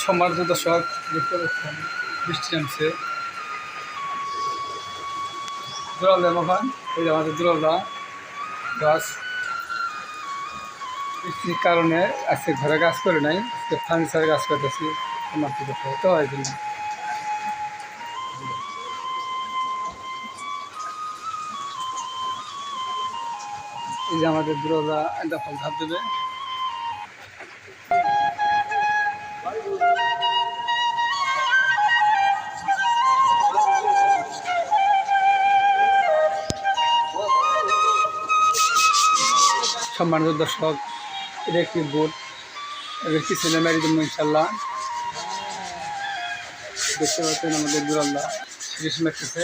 সম্মানিত দর্শক, দেখতে পাচ্ছেন বৃষ্টি নামছে। দুলাল মহান এই যে আমাদের দুলালদা গাছ বৃষ্টির কারণে আজকে ঘরে কাজ করে নাই, আজকে ফার্নিচারে কাজ করতেছি। তো হয় জন্য এই যে আমাদের দুলালদা একটা ফল ধাপ দেবে। সম্মানিত দর্শক, এটা একটি বোট, এবার পিছনে মেরে দেবো ইনশাল্লাহ। দেখতে পাচ্ছেন আমাদের দুলালদা সিরিজ মারতেছে।